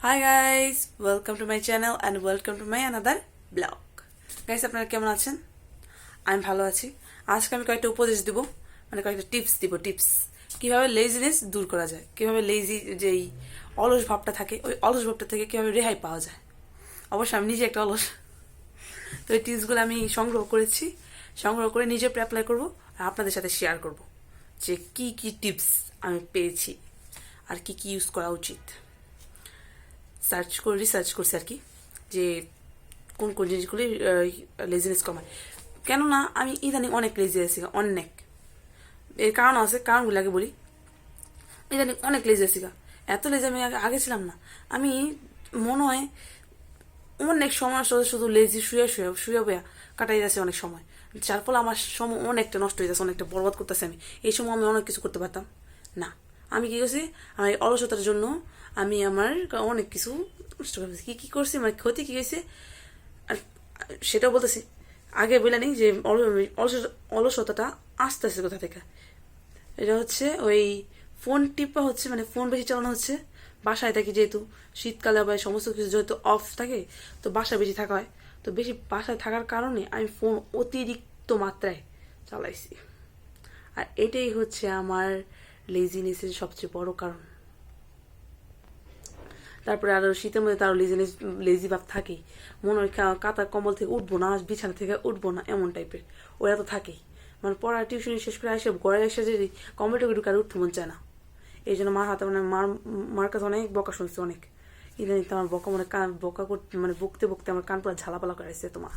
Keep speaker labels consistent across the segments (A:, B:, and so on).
A: Hi guys, welcome to my channel and welcome to my another blog. Guys, আপনারা কেমন আছেন? আমি ভালো আছি। আজকে আমি কয়েকটা উপদেশ দিব, মানে কয়েকটা টিপস দিব। টিপস কীভাবে লেজিনেস দূর করা যায়, কীভাবে লেজি যেই অলস ভাবটা থাকে ওই অলস ভাবটা থেকে কীভাবে রেহাই পাওয়া যায়। অবশ্যই আমি নিজে একটা অলস, তো এই টিপসগুলো আমি সংগ্রহ করে নিজের উপরে অ্যাপ্লাই করবো আর আপনাদের সাথে শেয়ার করব যে কি কি টিপস আমি পেয়েছি আর কি কি ইউজ করা উচিত। রিসার্চ করছি আর কি, যে কোন কোন জিনিসগুলি লেজিনেস কমায়। কেননা আমি ইদানিং অনেক লেজি আছি, অনেক। এর কারণ আছে, কারণগুলো আগে বলি। ইদানিং অনেক লেজি আছি, এত লেজি আমি আগে ছিলাম না। আমি মনে হয় অনেক সময় শুধু লেজি শুয়ে বয়া কাটাই যাচ্ছে অনেক সময়, যার ফলে আমার সময় অনেকটা নষ্ট হয়ে যাচ্ছে, অনেকটা বরবাদ করতেছে। আমি এই সময় আমি অনেক কিছু করতে পারতাম না। আমি কি করছি, আমার এই অলসতার জন্য আমি আমার অনেক কিছু নষ্ট করে ফেলছি। কি করছি, আমার ক্ষতি কি হয়েছে আর সেটাও বলতেছি। আগে বলে নিই যে অলসতাটা আস্তে আস্তে কোথা থেকে। এটা হচ্ছে ওই ফোন টিপা হচ্ছে, মানে ফোন বেশি চালানো হচ্ছে। বাসায় থাকি যেহেতু, শীতকালে আবার সমস্ত কিছু যেহেতু অফ থাকে, তো বাসায় বেশি থাকা হয়। তো বেশি বাসায় থাকার কারণে আমি ফোন অতিরিক্ত মাত্রায় চালাইছি। আর এটাই হচ্ছে আমার লেজিনেসের সবচেয়ে বড় কারণ। তারপরে আরো শীতের মধ্যে তারও লেজি ভাব থাকেই। মনে হয় কাতা কম্বল থেকে উঠবো না, বিছানা থেকে উঠবো না, এমন টাইপের ওরা তো থাকেই। মানে পড়া টিউশনি শেষ করে আসে ঘরে এসে যদি কম্পিউটার ঢুকে আর উঠতে মন চায় না। এই জন্য মার হাতে মানে মার কাছে অনেক বকা শুনছি, অনেক। ইদানিং তো আমার বকা মানে বকা করতে মানে বকতে বকতে আমার কান পুরো ঝালাপালা করাইছে তোমার।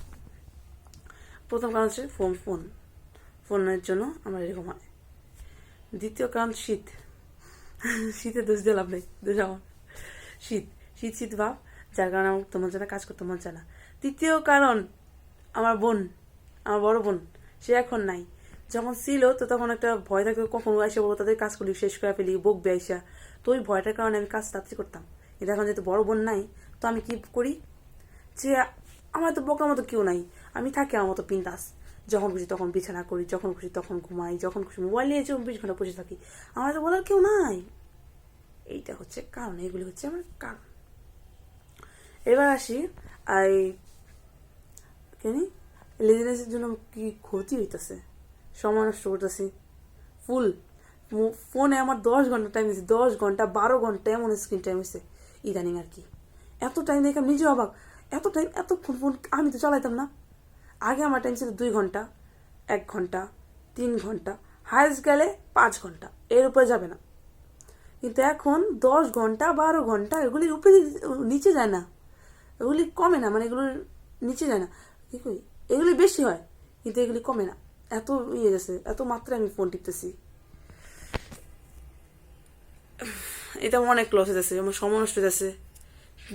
A: প্রথম কারণ হচ্ছে ফোনের জন্য আমার এরকম হয়। দ্বিতীয় কারণ শীতে দোষ দিয়ে লাভ নেই, দোষ আমার। শীত শীত শীত ভাব, যার কারণে আমার তোমার জন্য কাজ করতে মন চায় না। তৃতীয় কারণ আমার বড় বোন, সে এখন নাই। যখন ছিল তো তখন একটা ভয় থাকতো, কখন আইসা বলবো তাদের কাজগুলি শেষ করে ফেলি, বকবে আইসা। তো ওই ভয়টার কারণে আমি কাজ তাড়াতাড়ি করতাম। কিন্তু এখন যেহেতু বড় বোন নাই, তো আমি কি করি, যে আমার তো বকার মতো কেউ নাই, আমি থাকি আমার মতো বিন্দাস। যখন খুশি তখন বিছানা করি, যখন খুশি তখন ঘুমাই, যখন খুশি মোবাইল নিয়ে 24 ঘন্টা বসে থাকি। আমার তো বলার কেউ নাই। এইটা হচ্ছে কারণ, এগুলি হচ্ছে আমার কারণ। এবার আসি এই কেন লেজিনেসের জন্য কি ক্ষতি হইতেছে, সময় নষ্ট করতেছি ফুল। ফোনে আমার 10 ঘন্টা টাইম দিচ্ছে, 10 ঘন্টা 12 ঘন্টা এমন স্ক্রিন টাইম হয়েছে ইদানিং আর কি। এত টাইম দেখে আমি নিজে অবাক, এতক্ষণ ফোন আমি তো চালাইতাম না। আগে আমার টাইম ছিল 2 ঘন্টা, 1 ঘন্টা, 3 ঘন্টা, হায়েস্ট গেলে 5 ঘন্টা, এর উপরে যাবে না। কিন্তু এখন 10 ঘন্টা 12 ঘন্টা, এগুলির উপরে নিচে যায় না, এগুলি কমে না, মানে এগুলোর নিচে যায় না। কি করি, এগুলি বেশি হয় কিন্তু এগুলি কমে না। এত ইয়ে গেছে, এত মাত্রায় আমি ফোন টিপতেছি। এটা অনেক লস হয়েছে, আমার সময় নষ্ট হয়েছে।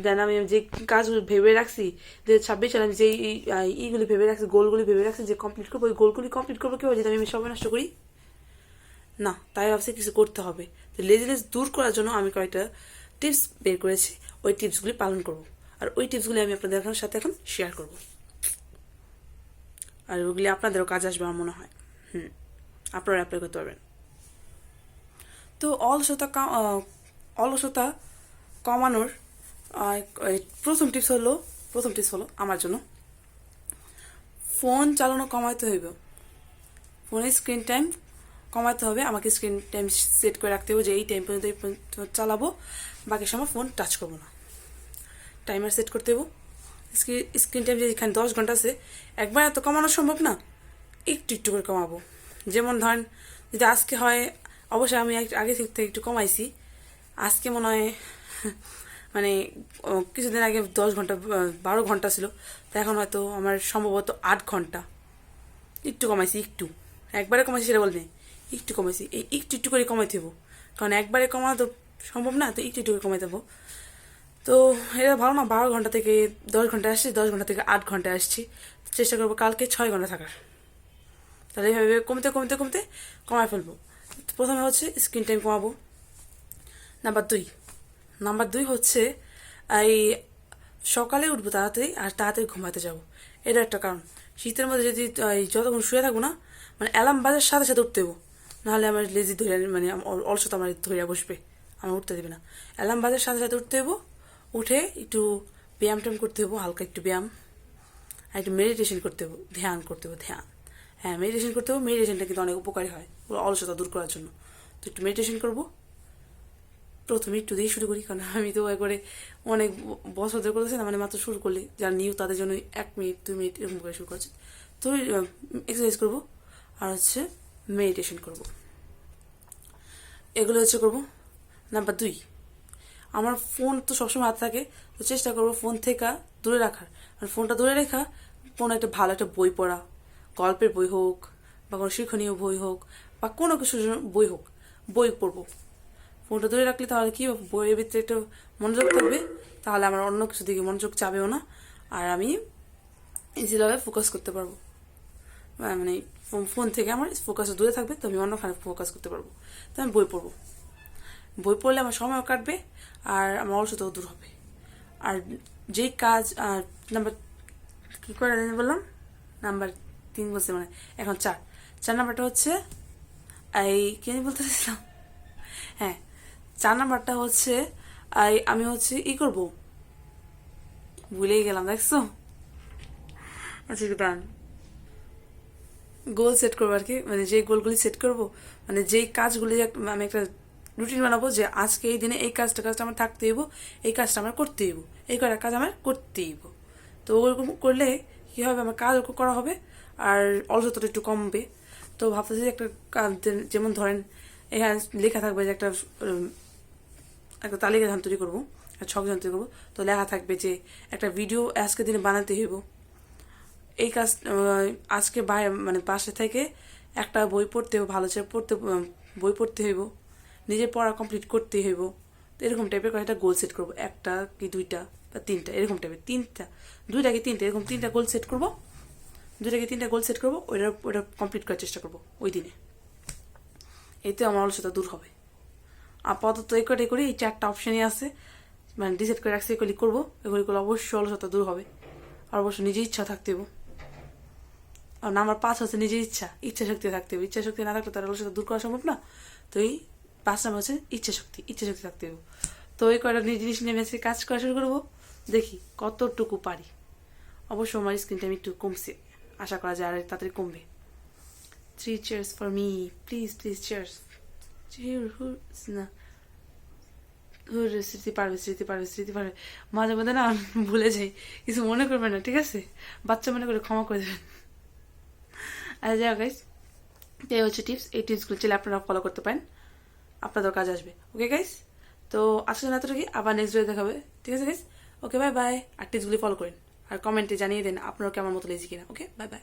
A: দেন আমি যে কাজগুলো ভেবে রাখছি, যে 26 সালে আমি যে ইগুলি ভেবে রাখছি, গোলগুলি ভেবে রাখছি যে কমপ্লিট করবো, ওই গোলগুলি কমপ্লিট করবো কেউ, যদি আমি সময় নষ্ট করি না। তাই ভাবছি কিছু করতে হবে। তো লেজিনেস দূর করার জন্য আমি কয়েকটা টিপস বের করেছি, ওই টিপসগুলি পালন করব। আর ওই টিপসগুলি আমি আপনাদের সাথে এখন শেয়ার করব, আর ওগুলি আপনাদেরও কাজ আসবে আমার মনে হয়। আপনারা অ্যাপ্লাই করতে পারবেন। তো অলসতা কমানোর প্রথম টিপস হলো আমার জন্য ফোন চালানো কমাতে হইব। ফোনের স্ক্রিন টাইম কমাতে হবে, আমাকে স্ক্রিন টাইম সেট করে রাখতে হবে যে এই টাইম পর্যন্ত চালাবো, বাকি সময় ফোন টাচ করবো না। টাইমার সেট করতে হবে। স্ক্রিন টাইম যে এখানে 10 ঘন্টা আছে, একবার এত কমানো সম্ভব না, একটু একটু করে কমাবো। যেমন ধরেন যদি আজকে হয়, অবশ্যই আমি আগে থেকে একটু কমাইছি। আজকে মনে হয় মানে কিছুদিন আগে 10 ঘন্টা 12 ঘন্টা ছিল, তো এখন হয়তো আমার সম্ভবত 8 ঘন্টা। একটু কমাইছি, একটু। একবারে কমাইছি সেটা বলবে, একটু কমাইছি। এই একটু একটু করে কমাইতে হবো, কারণ একবারে কমানো তো সম্ভব না, তো একটু একটু করে কমাইতে হবো। তো এটা ভালো না, 12 ঘন্টা থেকে 10 ঘন্টা আসছি, 10 ঘন্টা থেকে 8 ঘন্টায় আসছি। চেষ্টা করবো কালকে 6 ঘন্টা থাকার। তাহলে এইভাবে কমতে কমতে কমতে কমায় ফেলবো। প্রথমে হচ্ছে স্ক্রিন টাইম কমাবো। নাম্বার দুই হচ্ছে এই সকালে উঠবো তাড়াতাড়ি, আর তাড়াতাড়ি ঘুমাতে যাব। এটা একটা কারণ। শীতের মধ্যে যদি যতক্ষণ শুয়ে থাকবো না, মানে অ্যালার্ম বাজার সাথে সাথে উঠতে দেবো, নাহলে আমার লেজি ধরে, মানে অলসতা আমার ধরে বসবে, আমার উঠতে দেবে না। অ্যালার্ম বাজার সাথে সাথে উঠতে দেবো, উঠে একটু ব্যায়াম ট্যায়াম করতে হবো, হালকা একটু ব্যায়াম, আর একটু মেডিটেশন করতে হবো, ধ্যান করতে হবো, ধ্যান। হ্যাঁ, মেডিটেশন করতে হবে। মেডিটেশনটা কিন্তু অনেক উপকারী হয় পুরো অলসতা দূর করার জন্য। তো একটু মেডিটেশন করবো। প্রথমে একটু দিয়ে শুরু করি, কারণ আমি তো একবারে অনেক বছর ধরে করেছি না, মানে মাত্র শুরু করলে যারা নিউ তাদের জন্য 1 মিনিট 2 মিনিট এরকম করে শুরু করছে। তো এক্সারসাইজ করবো আর হচ্ছে মেডিটেশন করবো, এগুলো হচ্ছে করবো। নাম্বার 2, আমার ফোন তো সবসময় হাতে থাকে, তো চেষ্টা করবো ফোন থেকে দূরে রাখার। আর ফোনটা দূরে রেখা কোনো একটা ভালো একটা বই পড়া, গল্পের বই হোক বা কোনো শিক্ষণীয় বই হোক বা কোনো কিছু বই হোক, বই পড়বো। ফোনটা দূরে রাখলে তাহলে কি বইয়ের ভিতরে একটু মনোযোগ থাকবে, তাহলে আমার অন্য কিছু দিকে মনোযোগ চাবেও না, আর আমি ইজিভাবে ফোকাস করতে পারবো। মানে ফোন থেকে আমার ফোকাস দূরে থাকবে, তো আমি অন্যখানে ফোকাস করতে পারবো। তো আমি বই পড়বো। বই পড়লে আমার সময়ও কাটবে আর আমার অলসতাও দূর হবে। আর যেই কাজ নাম্বার কি করে বললাম, নাম্বার 3 বলছে, মানে এখন 4 নাম্বারটা হচ্ছে এই কি বলতে চাইছিলাম, হ্যাঁ 4 নাম্বারটা হচ্ছে আমি হচ্ছে করবো, ভুলেই গেলাম, দেখছো। আচ্ছা দাঁড়ান, গোল সেট করবো আর কি, মানে যেই গোলগুলি সেট করবো, মানে যেই কাজগুলি আমি একটা রুটিন বানাবো যে আজকে এই দিনে এই কাজটা আমার থাকতে হইব, এই কাজটা আমার করতে হইব, এই কটা কাজ আমার করতে হইব। তো ওরকম করলে কি হবে, আমার কাজ করা হবে আর অলসতাটা একটু কমবে। তো ভাবতেছি একটা যেমন ধরেন এখানে লেখা থাকবে যে একটা তালিকা ধান তৈরি করবো, ছক ধান তৈরি করবো। তো লেখা থাকবে যে একটা ভিডিও আজকে দিনে বানাতে হইব, এই কাজ আজকে মানে বাসা থেকে একটা বই পড়তে হবে, ভালো করে বই পড়তে হইব, নিজের পড়া কমপ্লিট করতে হইব। তো এরকম টাইপের কয়েকটা গোল সেট করবো, একটা কি 2টা বা 3টা এরকম টাইপের, 2টা কি 3টা এরকম 3টা গোল সেট করবো, 2টা কি 3টা গোল সেট করবো, ওইটা কমপ্লিট করার চেষ্টা করবো ওই দিনে। এতে আমার অলসতা দূর হবে। আপাতত এই কটাই করি, এই 4টা অপশনই আছে, মানে ডিসাইড করে রাখছি এগুলি করবো, এগুলি করলে অবশ্যই অলসতা দূর হবে। আর অবশ্যই নিজের ইচ্ছা থাকতে হবে। আর নাম্বার 5 হচ্ছে নিজের ইচ্ছা শক্তি থাকতে হবে। ইচ্ছা শক্তি না থাকলে তার অলসতা দূর করা সম্ভব না। তো এই 5 নাম্বার হচ্ছে ইচ্ছা শক্তি থাকতে হবে। তো এই কয়টা জিনিস নিয়ে আমি আজকে কাজ করা শুরু করবো, দেখি কতটুকু পারি। অবশ্য আমার স্ক্রিন টাইম একটু কমছে, আশা করা যায় আর তাড়াতাড়ি কমবে। 3 cheers for me, please cheers. না স্মৃতি পারবে, মাঝে মধ্যে না ভুলে যাই, কিছু মনে করবে না, ঠিক আছে? বাচ্চা মনে করে ক্ষমা করে দেবেন। আচ্ছা যাই হোক গাইস, এই হচ্ছে টিপস। এই টিপসগুলো চাইলে আপনারা ফলো করতে পারেন, আপনাদের কাজ আসবে। ওকে গাইস, তো আজকে না এতটুকুই, আবার নেক্সট ভিডিও দেখাবে, ঠিক আছে গাইস? Okay bye bye. আর টিপসগুলি ফলো করেন আর কমেন্টে জানিয়ে দেন আপনারা কেমন মতো লেজি কিনা। ওকে বাই বাই।